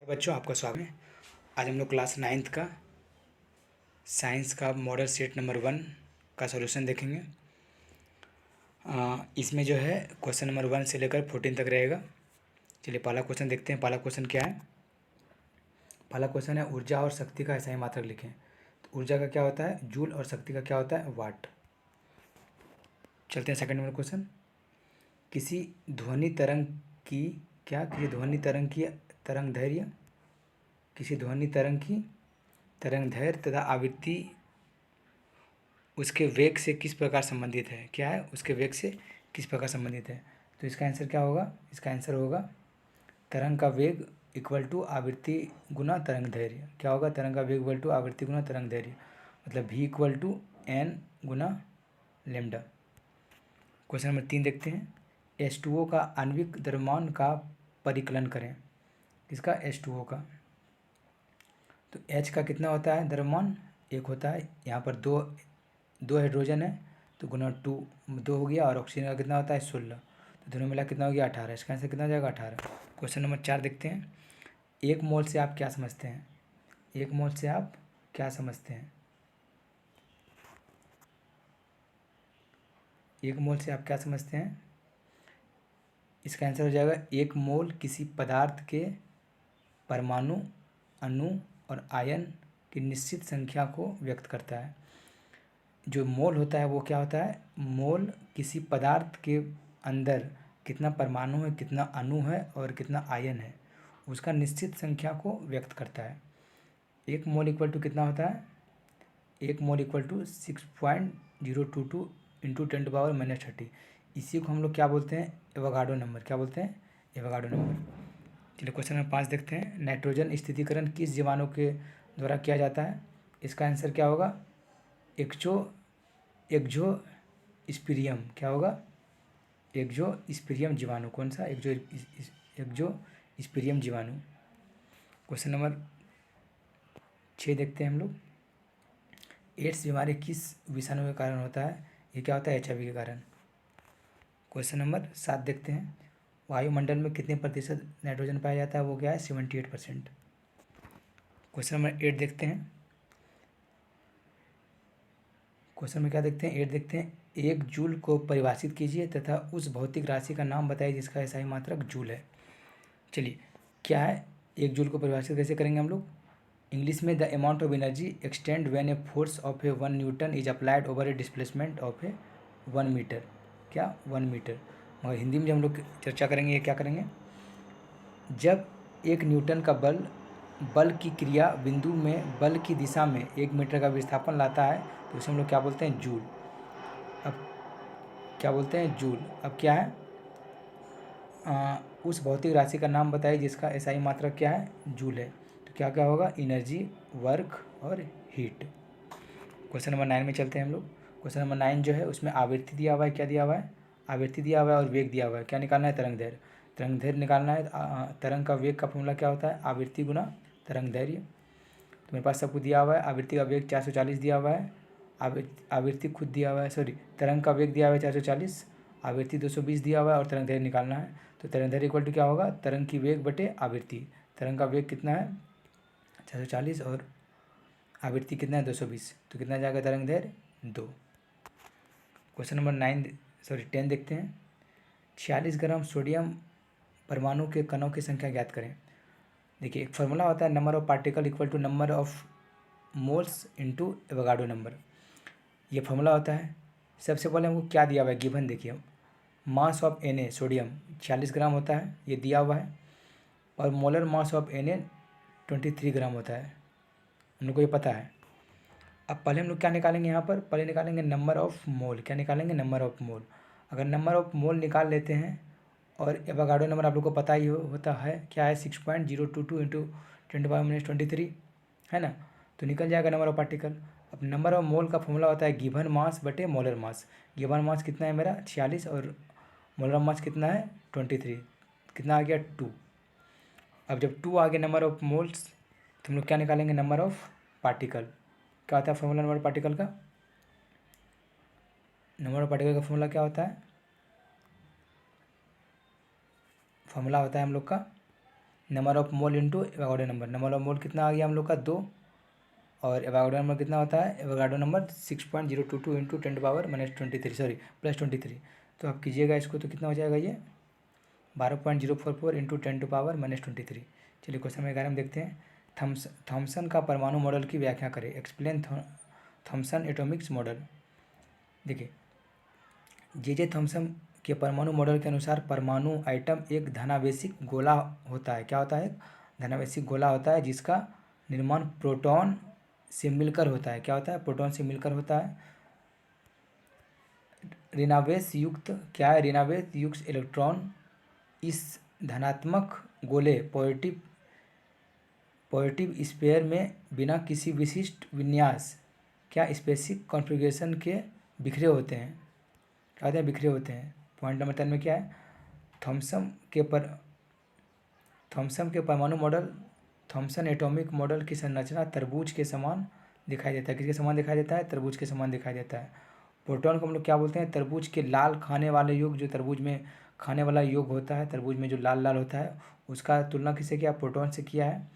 बच्चों, आपका स्वागत है। आज हम लोग क्लास नाइन्थ का साइंस का मॉडल सेट नंबर 1 का सॉल्यूशन देखेंगे। इसमें जो है क्वेश्चन नंबर 1 से लेकर 14 तक रहेगा। चलिए पहला क्वेश्चन देखते हैं। पहला क्वेश्चन क्या है? पहला क्वेश्चन है ऊर्जा और शक्ति का SI मात्रक लिखें। तो ऊर्जा का क्या होता है जूल और शक्ति का क्या होता है वाट। चलते हैं सेकंड नंबर क्वेश्चन। किसी ध्वनि तरंग की तरंग दैर्घ्य तथा आवृत्ति उसके वेग से किस प्रकार संबंधित है। क्या है? उसके वेग से किस प्रकार संबंधित है। तो इसका आंसर क्या होगा? इसका आंसर होगा तरंग का वेग इक्वल टू आवृत्ति गुना तरंग दैर्घ्य। क्या होगा? तरंग का वेग इक्वल टू आवृत्ति गुना तरंग दैर्घ्य, मतलब v इक्वल टू n गुना लेमडा। क्वेश्चन नंबर 3 देखते हैं। H2O का आणविक द्रव्यमान का परिकलन करें। किसका? H2O का। तो H का कितना होता है द्रव्यमान? 1 होता है। यहाँ पर दो हाइड्रोजन है तो गुना 2 हो गया, और ऑक्सीजन का कितना होता है 16। तो दोनों मिला कितना हो गया 18। इसका आंसर कितना हो जाएगा 18। क्वेश्चन नंबर 4 देखते हैं। 1 मोल से आप क्या समझते हैं? 1 मोल से आप क्या समझते हैं? 1 मोल से आप क्या समझते हैं? इसका आंसर हो जाएगा 1 मोल किसी पदार्थ के परमाणु, अणु और आयन की निश्चित संख्या को व्यक्त करता है। जो मोल होता है वो क्या होता है? मोल किसी पदार्थ के अंदर कितना परमाणु है, कितना अणु है और कितना आयन है, उसका निश्चित संख्या को व्यक्त करता है। 1 मोल इक्वल टू कितना होता है? 1 मोल इक्वल टू 6.022 इंटू 10⁻⁻30। इसी को हम लोग क्या बोलते हैं? Avogadro number. क्या बोलते हैं? Avogadro number. चलिए क्वेश्चन नंबर 5 देखते हैं। नाइट्रोजन स्थिरीकरण किस जीवाणु के द्वारा किया जाता है? इसका आंसर क्या होगा? एक्जोस्पिरियम। क्या होगा? एक्जोस्पिरियम जीवाणु। कौन सा? एक्जोस्पिरियम जीवाणु। क्वेश्चन नंबर 6 देखते हैं हम लोग। एड्स बीमारी किस विषाणु के कारण होता है? ये क्या होता है? HIV के कारण। क्वेश्चन नंबर 7 देखते हैं। वायुमंडल में कितने प्रतिशत नाइट्रोजन पाया जाता है? वो क्या है? 78%। क्वेश्चन नंबर 8 देखते हैं। क्वेश्चन में क्या देखते हैं? 8 देखते हैं। 1 जूल को परिभाषित कीजिए तथा उस भौतिक राशि का नाम बताइए जिसका SI मात्रक जूल है। चलिए क्या है 1 जूल को परिभाषित कैसे करेंगे हम लोग? इंग्लिश में the amount of energy extend when a force of a 1 newton is applied over a displacement of a 1 metre. क्या? 1 मीटर। मगर हिंदी में जब हम लोग चर्चा करेंगे ये क्या करेंगे? जब 1 न्यूटन का बल की क्रिया बिंदु में बल की दिशा में 1 मीटर का विस्थापन लाता है तो उसे हम लोग क्या बोलते हैं? जूल। अब क्या बोलते हैं? जूल। अब क्या है? उस भौतिक राशि का नाम बताइए जिसका SI मात्रक क्या है? जूल है। तो क्या क्या होगा? एनर्जी, वर्क और हीट। क्वेश्चन नंबर 9 में चलते हैं हम लोग। क्वेश्चन नंबर 9 जो है उसमें आवृत्ति दिया हुआ है। क्या दिया हुआ है? आवृत्ति दिया हुआ है और वेग दिया हुआ है। क्या निकालना है? तरंग दैर्घ्य। तरंग दैर्घ्य निकालना है। तरंग का वेग का फॉर्मूला क्या होता है? आवृत्ति गुना तरंग दैर्घ्य। तो मेरे पास सब कुछ दिया हुआ है। आवृत्ति का वेग 440 दिया हुआ है। आवृत्ति खुद दिया हुआ है, सॉरी, तरंग का वेग दिया हुआ है 440, आवृत्ति 220 दिया हुआ है और तरंग दैर्घ्य निकालना है। तो तरंग दैर्घ्य इक्वल टू क्या होगा? तरंग की वेग बटे आवृत्ति। तरंग का वेग कितना है? 440 और आवृत्ति कितना है? 220। तो कितना जाएगा तरंग दैर्घ्य? 2। क्वेश्चन नंबर 10 देखते हैं। 46 ग्राम सोडियम परमाणु के कणों की संख्या ज्ञात करें। देखिए एक फार्मूला होता है number of particle equal to number of moles into Avogadro number. ये फार्मूला होता है। सबसे पहले हमको क्या दिया हुआ है? गिवन देखिए, मास ऑफ Na सोडियम 46 ग्राम होता है, ये दिया हुआ है, और मोलर मास ऑफ Na 23 ग्राम होता है, हम लोग को ये पता है। अब पहले हम लोग क्या निकालेंगे? यहाँ पर पहले निकालेंगे नंबर ऑफ मोल। क्या निकालेंगे? Number of mole. अगर नंबर ऑफ मोल निकाल लेते हैं, और एवोगाड्रो नंबर आप लोग को पता ही होता है क्या है? 6.022 इंटू 10⁻⁻23 है ना। तो निकल जाएगा नंबर ऑफ पार्टिकल। अब नंबर ऑफ मोल का फॉर्मूला होता है गिवन मास बटे मोलर मास। गिवन मास कितना है मेरा? 46, और मोलर मास कितना है? 23। कितना आ गया? 2। अब जब 2 आ गया नंबर ऑफ मोल्स, तो हम लोग क्या निकालेंगे? Number of particle. क्या होता है फॉर्मूला नंबर पार्टिकल का? नंबर ऑफ पार्टिकल का फॉर्मूला क्या होता है? फॉर्मूला होता है हम लोग का number of mole into Avogadro number. Number of mole कितना आ गया हम लोग का 2, और एवोगाड्रो नंबर कितना होता है, एवोगाड्रो नंबर 6.022 इंटू 10⁻⁻23 सॉरी +23। तो आप कीजिएगा इसको तो कितना हो जाएगा ये 12.044 इंटू 10⁻⁻23। चलिए क्वेश्चन नंबर 11 में देखते हैं। थॉमसन का परमाणु मॉडल की व्याख्या करें। Explain Thomson atomics model. देखिए जे थॉमसन के परमाणु मॉडल के अनुसार परमाणु आइटम एक धनावेशिक गोला होता है। क्या होता है, धनावेशिक गोला होता है जिसका निर्माण प्रोटॉन से मिलकर होता है। क्या होता है, प्रोटॉन से मिलकर होता है। ऋणावेश युक्त क्या है, ऋणावेश युक्त इलेक्ट्रॉन इस धनात्मक गोले पॉजिटिव स्फीयर में बिना किसी विशिष्ट विन्यास क्या स्पेसिफिक कॉन्फ़िगरेशन के बिखरे होते हैं। क्या होते हैं, बिखरे होते हैं। पॉइंट नंबर 10 में क्या है, थॉमसन के परमाणु मॉडल, थॉमसन एटॉमिक मॉडल की संरचना तरबूज के समान दिखाई देता है। किसके समान दिखाई देता है, तरबूज के समान दिखाई देता है। प्रोटॉन को हम लोग क्या बोलते हैं, तरबूज के लाल खाने वाले योग, जो तरबूज में खाने वाला योग होता है, तरबूज में जो लाल लाल होता है उसका तुलना किससे किया, प्रोटॉन से किया है।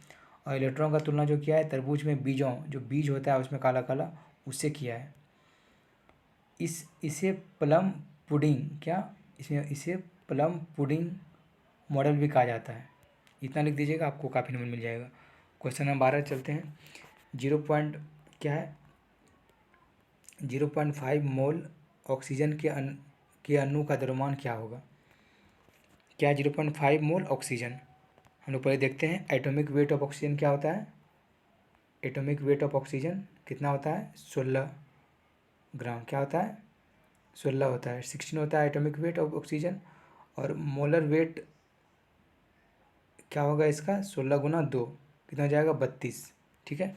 और इलेक्ट्रॉन का तुलना जो किया है तरबूज में बीजों, जो बीज होता है उसमें काला काला, उससे किया है। इसे प्लम पुडिंग क्या, इसे प्लम पुडिंग मॉडल भी कहा जाता है। इतना लिख दीजिएगा, आपको काफ़ी नंबर मिल जाएगा। क्वेश्चन नंबर 12 चलते हैं। 0 क्या है, 0.5 मोल ऑक्सीजन के अणु का द्रव्यमान क्या होगा। क्या है 0.5 मोल ऑक्सीजन। हम लोग पहले देखते हैं एटॉमिक वेट ऑफ ऑक्सीजन क्या होता है। एटॉमिक वेट ऑफ ऑक्सीजन कितना होता है, 16 ग्राम। क्या होता है, 16 होता है। 16 होता है एटॉमिक वेट ऑफ ऑक्सीजन। और मोलर वेट क्या होगा इसका, 16 गुना 2 कितना हो जाएगा, 32। ठीक है।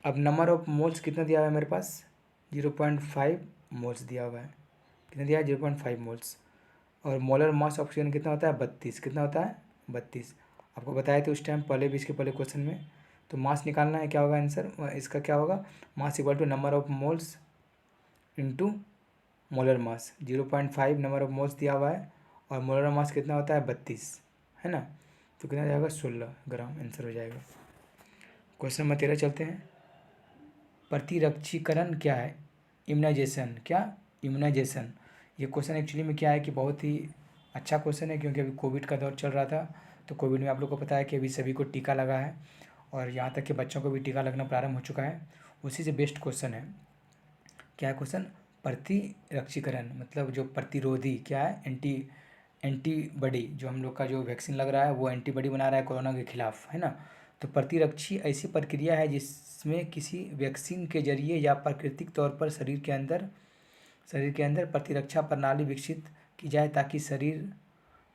अब नंबर ऑफ मोल्स कितना दिया हुआ है मेरे पास, 0.5 मोल्स दिया हुआ है। कितना दिया है, 0.5 मोल्स। और मोलर मास ऑक्सीजन कितना होता है, 32। कितना होता है, 32। आपको बताया था उस टाइम पहले भी, इसके पहले क्वेश्चन में। तो मास निकालना है, क्या होगा आंसर इसका, क्या होगा, mass equal to number of moles into molar mass. 0.5 number of moles दिया हुआ है और मोलर मास कितना होता है, 32, है ना। तो कितना जाएगा, 16 ग्राम आंसर हो जाएगा। क्वेश्चन नंबर 13 चलते हैं। प्रतिरक्षीकरण क्या है, इम्यूनाइजेशन। क्या, इम्यूनाइजेशन। ये क्वेश्चन एक्चुअली में क्या है कि बहुत ही अच्छा क्वेश्चन है, क्योंकि अभी कोविड का दौर चल रहा था। तो कोविड में आप लोग को पता है कि अभी सभी को टीका लगा है, और यहाँ तक कि बच्चों को भी टीका लगना प्रारंभ हो चुका है। उसी से बेस्ट क्वेश्चन है। क्या है क्वेश्चन, प्रतिरक्षीकरण मतलब जो प्रतिरोधी, क्या है, एंटीबॉडी, जो हम लोग का जो वैक्सीन लग रहा है वो एंटीबॉडी बना रहा है कोरोना के खिलाफ, है ना। तो प्रतिरक्षी ऐसी प्रक्रिया है जिसमें किसी वैक्सीन के जरिए या प्राकृतिक तौर पर शरीर के अंदर प्रतिरक्षा प्रणाली विकसित की जाए, ताकि शरीर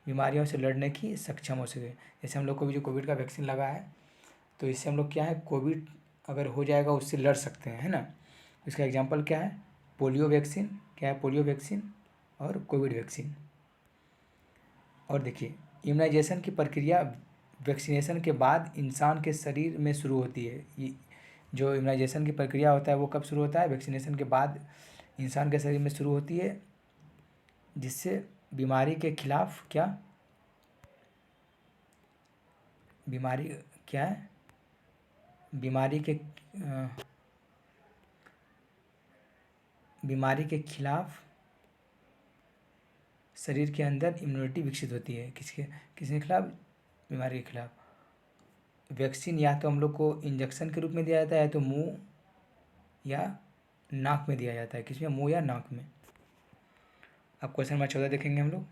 बीमारियों से लड़ने की सक्षम हो सके। जैसे हम लोग को भी जो कोविड का वैक्सीन लगा है, तो इससे हम लोग क्या है, कोविड अगर हो जाएगा उससे लड़ सकते हैं, है ना। इसका एग्जाम्पल क्या है, पोलियो वैक्सीन। क्या है, पोलियो वैक्सीन और कोविड वैक्सीन। और देखिए इम्यूनाइजेशन की प्रक्रिया वैक्सीनेशन के बाद इंसान के शरीर में शुरू होती है। ये जो इम्यूनाइजेशन की प्रक्रिया होता है वो कब शुरू होता है, वैक्सीनेशन के बाद इंसान के शरीर में शुरू होती है, जिससे बीमारी के खिलाफ क्या, बीमारी क्या है, बीमारी के खिलाफ शरीर के अंदर इम्यूनिटी विकसित होती है। किसके खिलाफ, बीमारी के खिलाफ। वैक्सीन या तो हम लोग को इंजेक्शन के रूप में दिया जाता है, या तो मुंह या नाक में दिया जाता है। किसमें, मुंह या नाक में। अब क्वेश्चन नंबर 14 देखेंगे हम लोग।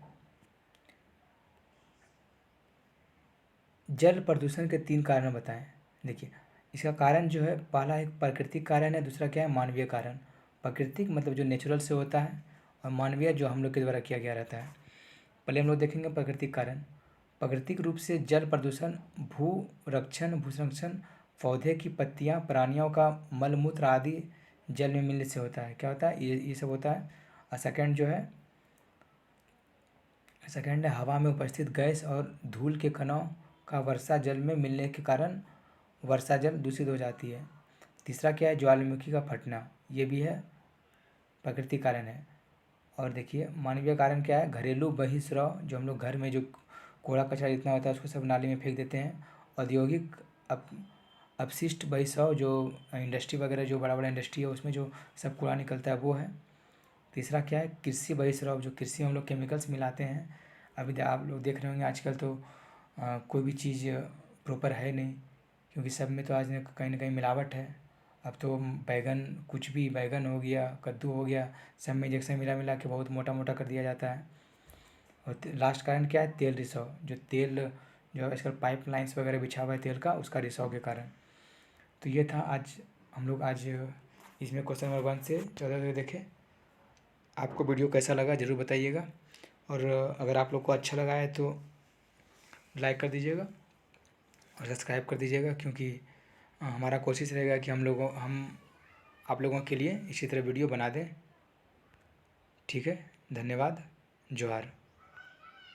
जल प्रदूषण के 3 कारण बताएं। देखिए इसका कारण जो है, पहला एक प्राकृतिक कारण है, दूसरा क्या है, मानवीय कारण। प्राकृतिक मतलब जो नेचुरल से होता है, और मानवीय जो हम लोग के द्वारा किया गया रहता है। पहले हम लोग देखेंगे प्राकृतिक कारण। प्राकृतिक रूप से जल प्रदूषण भूसंरक्षण पौधे की पत्तियां, प्राणियों का मलमूत्र आदि जल में मिलने से होता है। क्या होता है, ये सब होता है। और सेकंड है हवा में उपस्थित गैस और धूल के कणों का वर्षा जल में मिलने के कारण वर्षा जल दूषित हो जाती है। तीसरा क्या है, ज्वालामुखी का फटना, ये भी है प्राकृतिक कारण है। और देखिए मानवीय कारण क्या है, घरेलू बहिस्राव, जो हम लोग घर में जो कूड़ा कचरा जितना होता है उसको सब नाली में फेंक देते हैं। औद्योगिक अपशिष्ट बहिर्वाह जो इंडस्ट्री वगैरह जो बड़ा बड़ा इंडस्ट्री है उसमें जो सब कूड़ा निकलता है वो है। तीसरा क्या है, कृषि बहिर्वाह, जो कृषि में हम लोग केमिकल्स मिलाते हैं। अभी आप लोग देख रहे होंगे आजकल तो कोई भी चीज़ प्रॉपर है नहीं, क्योंकि सब में तो आज कहीं ना कहीं मिलावट है। अब तो बैगन, कुछ भी बैगन हो गया, कद्दू हो गया, सब में इंजेक्शन मिला मिला के बहुत मोटा मोटा कर दिया जाता है। और लास्ट कारण क्या है, तेल रिसाव, जो तेल जो आजकल पाइप लाइन्स वगैरह बिछा हुआ है तेल का, उसका रिसाव के कारण। तो ये था आज हम लोग आज इसमें क्वेश्चन नंबर 1 से 14 तक देखें। आपको वीडियो कैसा लगा ज़रूर बताइएगा, और अगर आप लोग को अच्छा लगा है तो लाइक कर दीजिएगा और सब्सक्राइब कर दीजिएगा, क्योंकि हमारा कोशिश रहेगा कि हम आप लोगों के लिए इसी तरह वीडियो बना दें। ठीक है, धन्यवाद, जोहार।